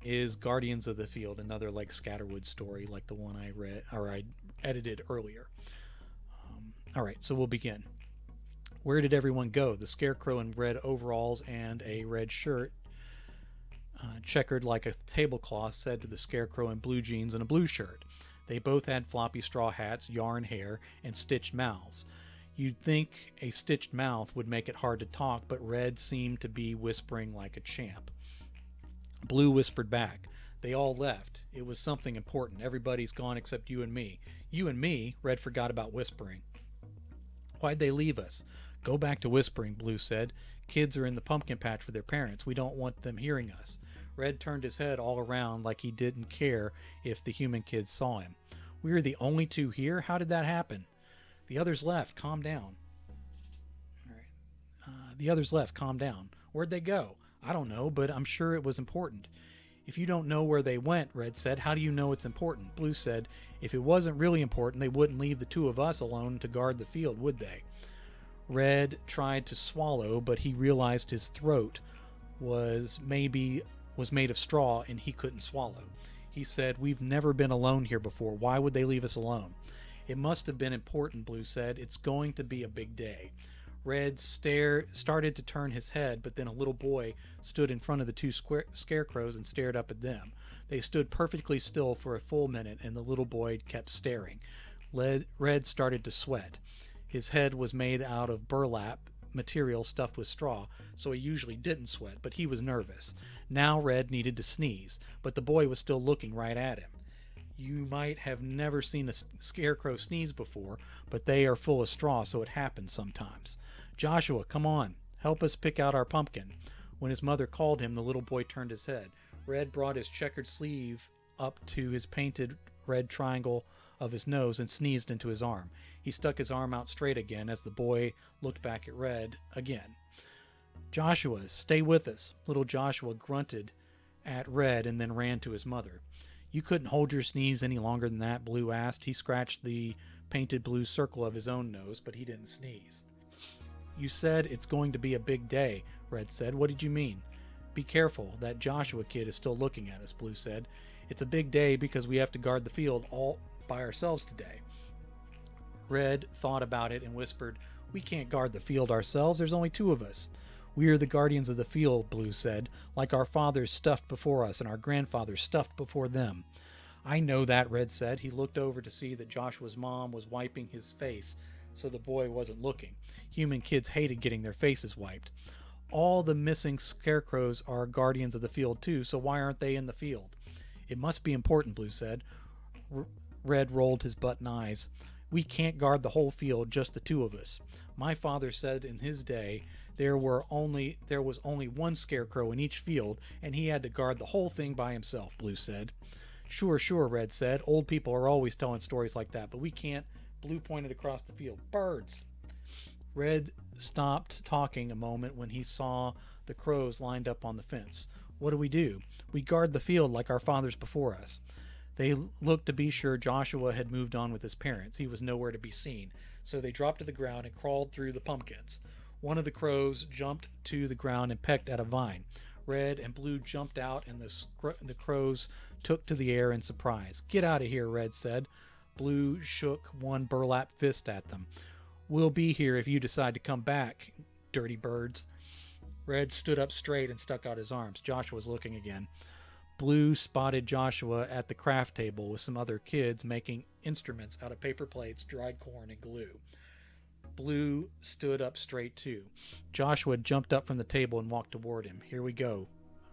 is Guardians of the Field, another like Scatterwood story like the one I read or I edited earlier. All right, so we'll begin. Where did everyone go? The Scarecrow in red overalls and a red shirt, checkered like a tablecloth, said to the Scarecrow in blue jeans and a blue shirt. They both had floppy straw hats, yarn hair, and stitched mouths. You'd think a stitched mouth would make it hard to talk, but Red seemed to be whispering like a champ. Blue whispered back. They all left. It was something important. Everybody's gone except you and me. You and me? Red forgot about whispering. Why'd they leave us? Go back to whispering, Blue said. Kids are in the pumpkin patch with their parents. We don't want them hearing us. Red turned his head all around like he didn't care if the human kids saw him. We are the only two here? How did that happen? The others left. Calm down. All right. The others left. Calm down. Where'd they go? I don't know, but I'm sure it was important. If you don't know where they went, Red said, how do you know it's important? Blue said, if it wasn't really important, they wouldn't leave the two of us alone to guard the field, would they? Red tried to swallow, but he realized his throat was made of straw and he couldn't swallow. He said, we've never been alone here before. Why would they leave us alone? It must have been important, Blue said. It's going to be a big day. Red started to turn his head, but then a little boy stood in front of the two scarecrows and stared up at them. They stood perfectly still for a full minute, and the little boy kept staring. Red started to sweat. His head was made out of burlap material stuffed with straw, so he usually didn't sweat, but he was nervous. Now Red needed to sneeze, but the boy was still looking right at him. You might have never seen a scarecrow sneeze before, but they are full of straw, so it happens sometimes. Joshua, come on, help us pick out our pumpkin. When his mother called him, the little boy turned his head. Red brought his checkered sleeve up to his painted red triangle of his nose and sneezed into his arm. He stuck his arm out straight again as the boy looked back at Red again. Joshua, stay with us. Little Joshua grunted at Red and then ran to his mother. You couldn't hold your sneeze any longer than that, Blue asked. He scratched the painted blue circle of his own nose, but he didn't sneeze. You said it's going to be a big day, Red said. What did you mean? Be careful. That Joshua kid is still looking at us, Blue said. It's a big day because we have to guard the field all by ourselves today. Red thought about it and whispered, we can't guard the field ourselves. There's only two of us. We are the guardians of the field, Blue said, like our fathers stuffed before us and our grandfathers stuffed before them. I know that, Red said. He looked over to see that Joshua's mom was wiping his face, so the boy wasn't looking. Human kids hated getting their faces wiped. All the missing scarecrows are guardians of the field too, so why aren't they in the field? It must be important, Blue said. Red rolled his button eyes. We can't guard the whole field, just the two of us. My father said in his day there was only one scarecrow in each field, and he had to guard the whole thing by himself, Blue said. Sure, Red said. Old people are always telling stories like that, but we can't. Blue pointed across the field. Birds! Red stopped talking a moment when he saw the crows lined up on the fence. What do? We guard the field like our fathers before us. They looked to be sure Joshua had moved on with his parents. He was nowhere to be seen, so they dropped to the ground and crawled through the pumpkins. One of the crows jumped to the ground and pecked at a vine. Red and Blue jumped out, and the crows took to the air in surprise. Get out of here, Red said. Blue shook one burlap fist at them. We'll be here if you decide to come back, dirty birds. Red stood up straight and stuck out his arms. Joshua was looking again. Blue spotted Joshua at the craft table with some other kids making instruments out of paper plates, dried corn, and glue. Blue stood up straight too. Joshua jumped up from the table and walked toward him. Here we go,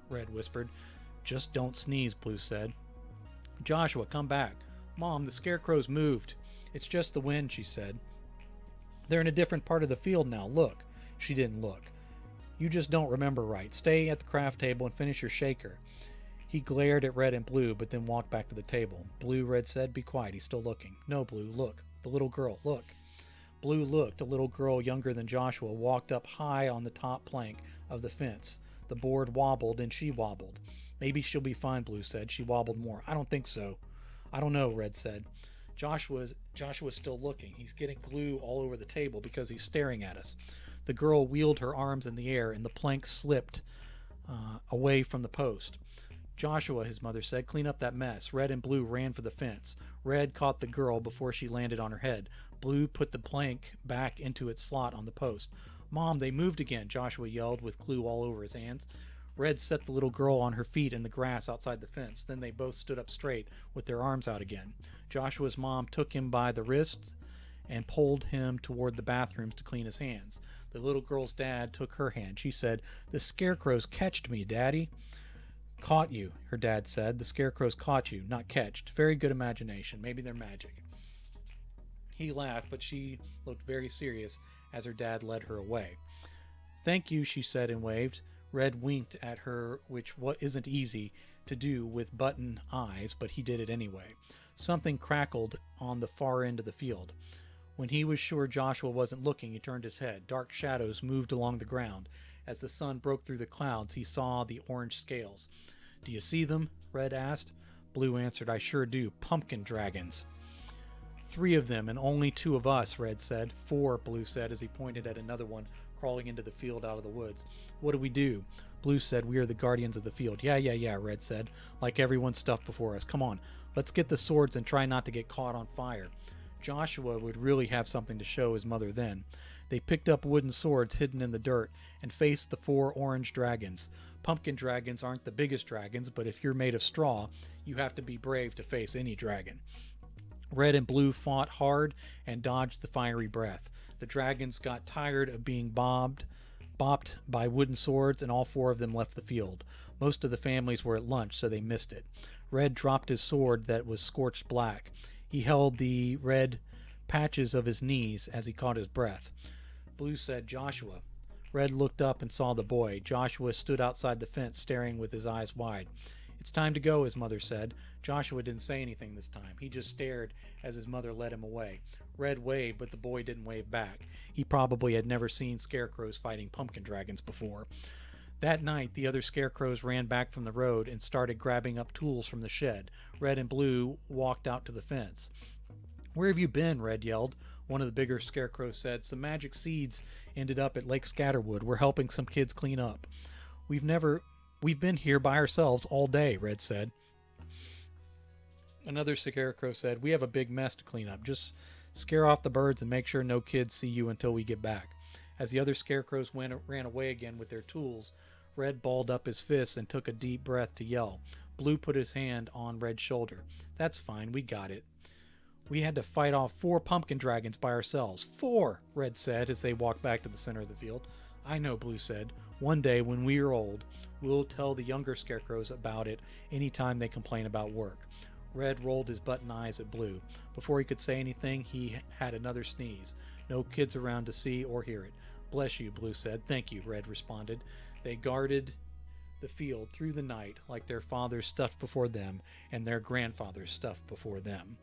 Red whispered. Just don't sneeze, Blue said. Joshua, come back. Mom, the scarecrows moved. It's just the wind, she said. They're in a different part of the field now. Look. She didn't look. You just don't remember right. Stay at the craft table and finish your shaker. He glared at Red and Blue, but then walked back to the table. Blue, Red said, be quiet. He's still looking. No, Blue, look. The little girl, look. Blue looked. A little girl younger than Joshua walked up high on the top plank of the fence. The board wobbled and she wobbled. Maybe she'll be fine, Blue said. She wobbled more. I don't think so. I don't know, Red said. Joshua's still looking. He's getting glue all over the table because he's staring at us. The girl wheeled her arms in the air and the plank slipped away from the post. Joshua, his mother said, clean up that mess. Red and Blue ran for the fence. Red caught the girl before she landed on her head. Blue put the plank back into its slot on the post. Mom, they moved again, Joshua yelled with glue all over his hands. Red set the little girl on her feet in the grass outside the fence. Then they both stood up straight with their arms out again. Joshua's mom took him by the wrists and pulled him toward the bathrooms to clean his hands. The little girl's dad took her hand. She said, "The scarecrows catched me, Daddy." "Caught you," her dad said. "The scarecrows caught you, not catched. Very good imagination. Maybe they're magic." He laughed, but she looked very serious as her dad led her away. "Thank you," she said and waved. Red winked at her, which isn't easy to do with button eyes, but he did it anyway. Something crackled on the far end of the field. When he was sure Joshua wasn't looking, he turned his head. Dark shadows moved along the ground. As the sun broke through the clouds, he saw the orange scales. "Do you see them?" Red asked. Blue answered, "I sure do. Pumpkin dragons." "3 of them, and only 2 of us," Red said. "4, Blue said as he pointed at another one crawling into the field out of the woods. "What do we do?" Blue said, "We are the guardians of the field." Yeah, Red said, like everyone's stuff before us. "Come on, let's get the swords and try not to get caught on fire." Joshua would really have something to show his mother then. They picked up wooden swords hidden in the dirt and faced the 4 orange dragons. Pumpkin dragons aren't the biggest dragons, but if you're made of straw, you have to be brave to face any dragon. Red and Blue fought hard and dodged the fiery breath. The dragons got tired of being bopped by wooden swords, and all 4 of them left the field. Most of the families were at lunch, so they missed it. Red dropped his sword that was scorched black. He held the red patches of his knees as he caught his breath. Blue said, "Joshua." Red looked up and saw the boy. Joshua stood outside the fence, staring with his eyes wide. "It's time to go," his mother said. Joshua didn't say anything this time. He just stared as his mother led him away. Red waved, but the boy didn't wave back. He probably had never seen scarecrows fighting pumpkin dragons before. That night, the other scarecrows ran back from the road and started grabbing up tools from the shed. Red and Blue walked out to the fence. "Where have you been?" Red yelled. One of the bigger scarecrows said, "Some magic seeds ended up at Lake Scatterwood. We're helping some kids clean up." We've been here by ourselves all day," Red said. Another scarecrow said, "We have a big mess to clean up. Just scare off the birds and make sure no kids see you until we get back." As the other scarecrows ran away again with their tools, Red balled up his fists and took a deep breath to yell. Blue put his hand on Red's shoulder. "That's fine, we got it. We had to fight off 4 pumpkin dragons by ourselves." "4," Red said as they walked back to the center of the field. "I know," Blue said. "One day when we are old, we'll tell the younger scarecrows about it any time they complain about work." Red rolled his button eyes at Blue. Before he could say anything, he had another sneeze. No kids around to see or hear it. "Bless you," Blue said. "Thank you," Red responded. They guarded the field through the night like their fathers stuffed before them and their grandfathers stuffed before them.